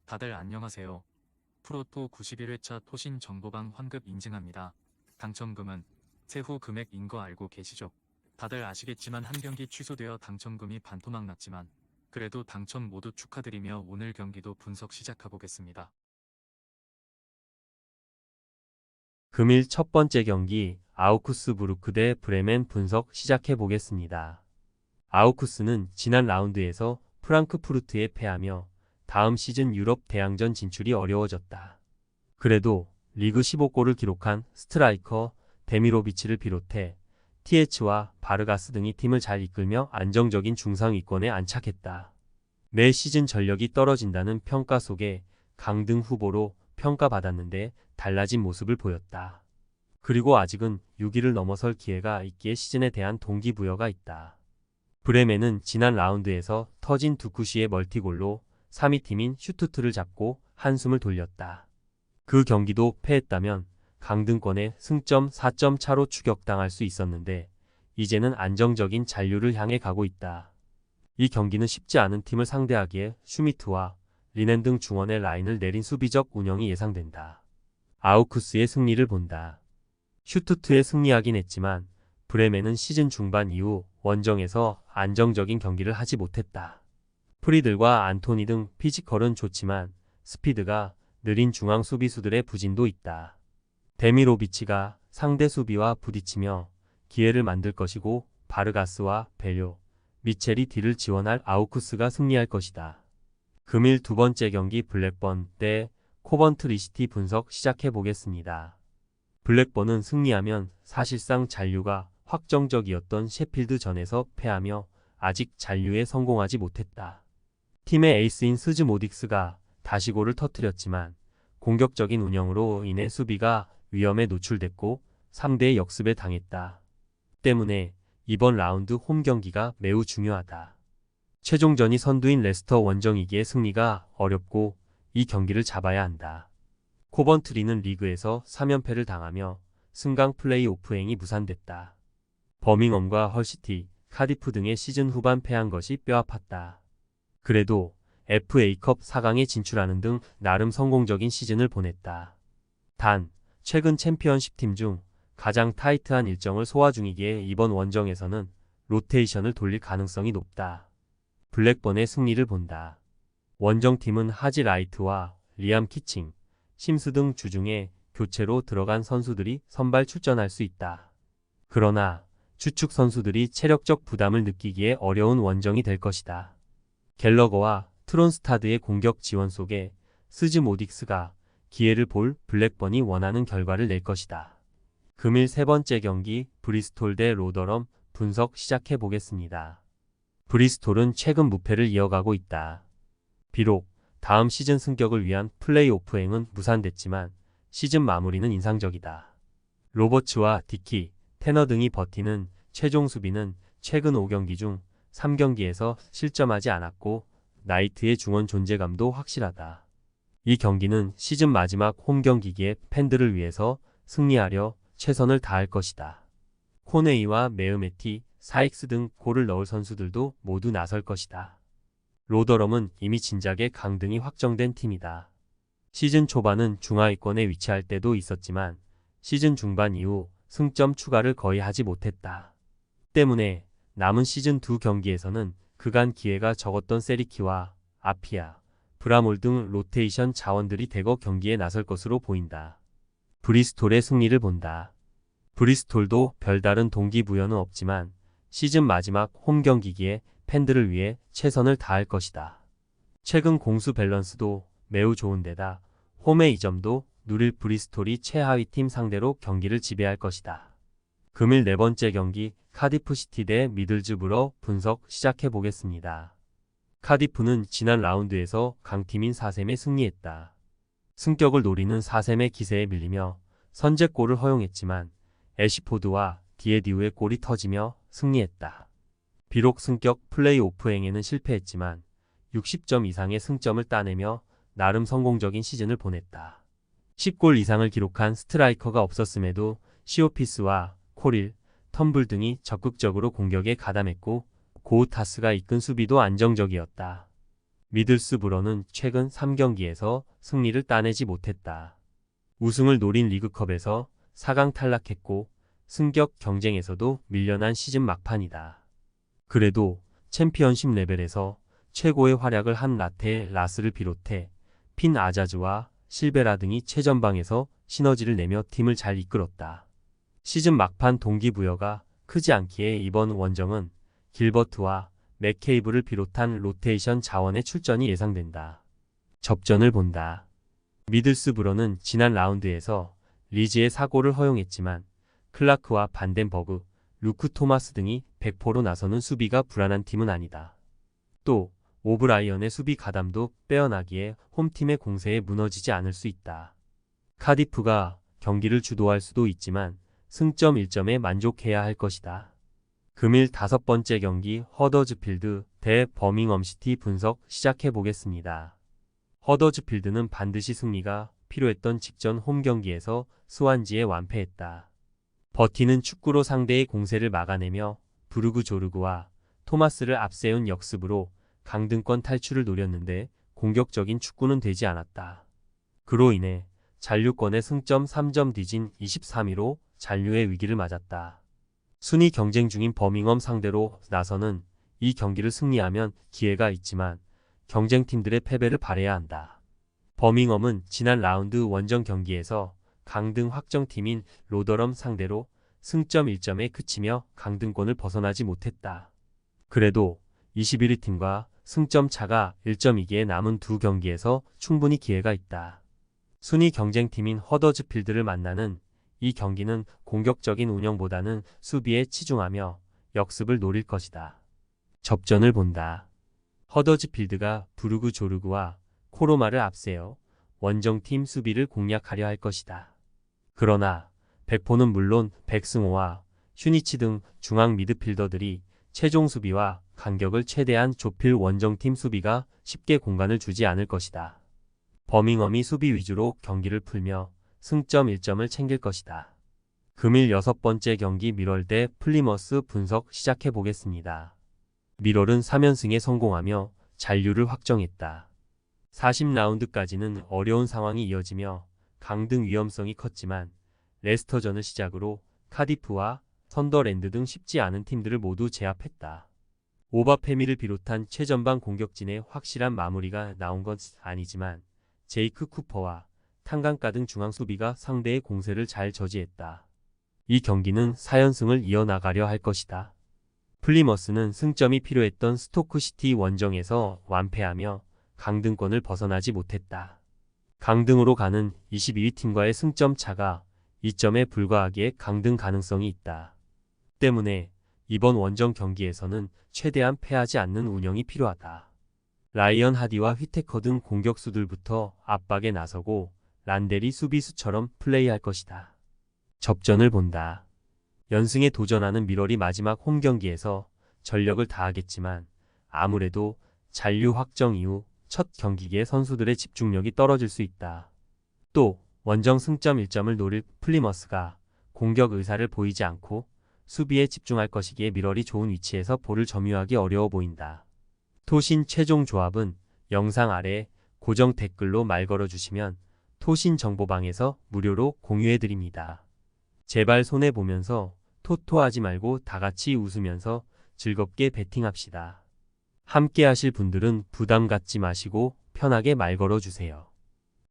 다들 안녕하세요. 프로토 91회차 토신 정보방 환급 인증합니다. 당첨금은 세후 금액인 거 알고 계시죠? 다들 아시겠지만 한 경기 취소되어 당첨금이 반토막 났지만 그래도 당첨 모두 축하드리며 오늘 경기도 분석 시작해보겠습니다. 금일 첫 번째 경기 아우쿠스부르크 대 브레멘 분석 시작해 보겠습니다. 아우쿠스는 지난 라운드에서 프랑크푸르트에 패하며 다음 시즌 유럽 대항전 진출이 어려워졌다. 그래도 리그 15골을 기록한 스트라이커 데미로비치를 비롯해 TH와 바르가스 등이 팀을 잘 이끌며 안정적인 중상위권에 안착했다. 매 시즌 전력이 떨어진다는 평가 속에 강등 후보로 평가받았는데 달라진 모습을 보였다. 그리고 아직은 6위를 넘어설 기회가 있기에 시즌에 대한 동기부여가 있다. 브레멘은 지난 라운드에서 터진 두쿠시의 멀티골로 3위 팀인 슈투트를 잡고 한숨을 돌렸다. 그 경기도 패했다면 강등권에 승점 4점 차로 추격당할 수 있었는데 이제는 안정적인 잔류를 향해 가고 있다. 이 경기는 쉽지 않은 팀을 상대하기에 슈미트와 리넨 등 중원의 라인을 내린 수비적 운영이 예상된다. 아우쿠스의 승리를 본다. 슈투트에 승리하긴 했지만 브레멘은 시즌 중반 이후 원정에서 안정적인 경기를 하지 못했다. 프리들과 안토니 등 피지컬은 좋지만 스피드가 느린 중앙 수비수들의 부진도 있다. 데미로비치가 상대 수비와 부딪히며 기회를 만들 것이고 바르가스와 벨료, 미첼이 뒤를 지원할 아우쿠스가 승리할 것이다. 금일 두 번째 경기 블랙번 대 코번트리시티 분석 시작해 보겠습니다. 블랙번은 승리하면 사실상 잔류가 확정적이었던 셰필드전에서 패하며 아직 잔류에 성공하지 못했다. 팀의 에이스인 스즈모딕스가 다시 골을 터뜨렸지만 공격적인 운영으로 인해 수비가 위험에 노출됐고 상대의 역습에 당했다. 때문에 이번 라운드 홈 경기가 매우 중요하다. 최종전이 선두인 레스터 원정이기에 승리가 어렵고 이 경기를 잡아야 한다. 코번트리는 리그에서 3연패를 당하며 승강 플레이오프행이 무산됐다. 버밍엄과 헐시티, 카디프 등의 시즌 후반 패한 것이 뼈아팠다. 그래도 FA컵 4강에 진출하는 등 나름 성공적인 시즌을 보냈다. 단, 최근 챔피언십 팀 중 가장 타이트한 일정을 소화 중이기에 이번 원정에서는 로테이션을 돌릴 가능성이 높다. 블랙번의 승리를 본다. 원정팀은 하지 라이트와 리암 키칭, 심스 등 주중에 교체로 들어간 선수들이 선발 출전할 수 있다. 그러나 주축 선수들이 체력적 부담을 느끼기에 어려운 원정이 될 것이다. 갤러거와 트론스타드의 공격 지원 속에 스즈모딕스가 기회를 볼 블랙번이 원하는 결과를 낼 것이다. 금일 세 번째 경기 브리스톨 대 로더럼 분석 시작해 보겠습니다. 브리스톨은 최근 무패를 이어가고 있다. 비록 다음 시즌 승격을 위한 플레이오프행은 무산됐지만 시즌 마무리는 인상적이다. 로버츠와 디키, 테너 등이 버티는 최종 수비는 최근 5경기 중 3경기에서 실점하지 않았고 나이트의 중원 존재감도 확실하다. 이 경기는 시즌 마지막 홈 경기기에 팬들을 위해서 승리하려 최선을 다할 것이다. 코네이와 메으메티, 사익스 등 골을 넣을 선수들도 모두 나설 것이다. 로더럼은 이미 진작에 강등이 확정된 팀이다. 시즌 초반은 중하위권에 위치할 때도 있었지만 시즌 중반 이후 승점 추가를 거의 하지 못했다. 때문에 남은 시즌 두 경기에서는 그간 기회가 적었던 세리키와 아피아, 브라몰 등 로테이션 자원들이 대거 경기에 나설 것으로 보인다. 브리스톨의 승리를 본다. 브리스톨도 별다른 동기부여는 없지만 시즌 마지막 홈 경기기에 팬들을 위해 최선을 다할 것이다. 최근 공수 밸런스도 매우 좋은데다 홈의 이점도 누릴 브리스톨이 최하위 팀 상대로 경기를 지배할 것이다. 금일 네 번째 경기 카디프 시티 대 미들즈브러 분석 시작해 보겠습니다. 카디프는 지난 라운드에서 강팀인 사셈에 승리했다. 승격을 노리는 사셈의 기세에 밀리며 선제골을 허용했지만 애쉬포드와 디에디우의 골이 터지며 승리했다. 비록 승격 플레이오프행에는 실패했지만 60점 이상의 승점을 따내며 나름 성공적인 시즌을 보냈다. 10골 이상을 기록한 스트라이커가 없었음에도 시오피스와 코릴, 텀블 등이 적극적으로 공격에 가담했고 고우타스가 이끈 수비도 안정적이었다. 미들스브러는 최근 3경기에서 승리를 따내지 못했다. 우승을 노린 리그컵에서 4강 탈락했고 승격 경쟁에서도 밀려난 시즌 막판이다. 그래도 챔피언십 레벨에서 최고의 활약을 한 라테 라스를 비롯해 핀 아자즈와 실베라 등이 최전방에서 시너지를 내며 팀을 잘 이끌었다. 시즌 막판 동기부여가 크지 않기에 이번 원정은 길버트와 맥케이브를 비롯한 로테이션 자원의 출전이 예상된다. 접전을 본다. 미들스브러는 지난 라운드에서 리즈의 사고를 허용했지만 클라크와 반덴버그, 루크 토마스 등이 100%로 나서는 수비가 불안한 팀은 아니다. 또 오브라이언의 수비 가담도 빼어나기에 홈팀의 공세에 무너지지 않을 수 있다. 카디프가 경기를 주도할 수도 있지만 승점 1점에 만족해야 할 것이다. 금일 5번째 경기 허더즈필드 대 버밍엄시티 분석 시작해 보겠습니다. 허더즈필드는 반드시 승리가 필요했던 직전 홈 경기에서 스완지에 완패했다. 버티는 축구로 상대의 공세를 막아내며 브루그 조르그와 토마스를 앞세운 역습으로 강등권 탈출을 노렸는데 공격적인 축구는 되지 않았다. 그로 인해 잔류권의 승점 3점 뒤진 23위로 잔류의 위기를 맞았다. 순위 경쟁 중인 버밍엄 상대로 나서는 이 경기를 승리하면 기회가 있지만 경쟁팀들의 패배를 바라야 한다. 버밍엄은 지난 라운드 원정 경기에서 강등 확정팀인 로더럼 상대로 승점 1점에 그치며 강등권을 벗어나지 못했다. 그래도 21위 팀과 승점 차가 1점이기에 남은 두 경기에서 충분히 기회가 있다. 순위 경쟁팀인 허더즈필드를 만나는 이 경기는 공격적인 운영보다는 수비에 치중하며 역습을 노릴 것이다. 접전을 본다. 허더즈필드가 브루그 조르그와 코로마를 앞세워 원정팀 수비를 공략하려 할 것이다. 그러나 백포는 물론 백승호와 슈니치 등 중앙 미드필더들이 최종 수비와 간격을 최대한 좁힐 원정팀 수비가 쉽게 공간을 주지 않을 것이다. 버밍엄이 수비 위주로 경기를 풀며 승점 1점을 챙길 것이다. 금일 6번째 경기 미럴 대 플리머스 분석 시작해 보겠습니다. 미럴은 3연승에 성공하며 잔류를 확정했다. 40라운드까지는 어려운 상황이 이어지며 강등 위험성이 컸지만 레스터전을 시작으로 카디프와 선더랜드 등 쉽지 않은 팀들을 모두 제압했다. 오바페미를 비롯한 최전방 공격진의 확실한 마무리가 나온 건 아니지만 제이크 쿠퍼와 탄강가 등 중앙 수비가 상대의 공세를 잘 저지했다. 이 경기는 4연승을 이어나가려 할 것이다. 플리머스는 승점이 필요했던 스토크시티 원정에서 완패하며 강등권을 벗어나지 못했다. 강등으로 가는 22위 팀과의 승점 차가 2점에 불과하기에 강등 가능성이 있다. 때문에 이번 원정 경기에서는 최대한 패하지 않는 운영이 필요하다. 라이언 하디와 휘테커 등 공격수들부터 압박에 나서고 란델이 수비수처럼 플레이할 것이다. 접전을 본다. 연승에 도전하는 미럴이 마지막 홈 경기에서 전력을 다하겠지만 아무래도 잔류 확정 이후 첫 경기기에 선수들의 집중력이 떨어질 수 있다. 또 원정 승점 1점을 노릴 플리머스가 공격 의사를 보이지 않고 수비에 집중할 것이기에 미럴이 좋은 위치에서 볼을 점유하기 어려워 보인다. 토신 최종 조합은 영상 아래 고정 댓글로 말 걸어주시면 토신 정보방에서 무료로 공유해드립니다. 제발 손해보면서 토토하지 말고 다같이 웃으면서 즐겁게 베팅합시다. 함께 하실 분들은 부담 갖지 마시고 편하게 말 걸어주세요.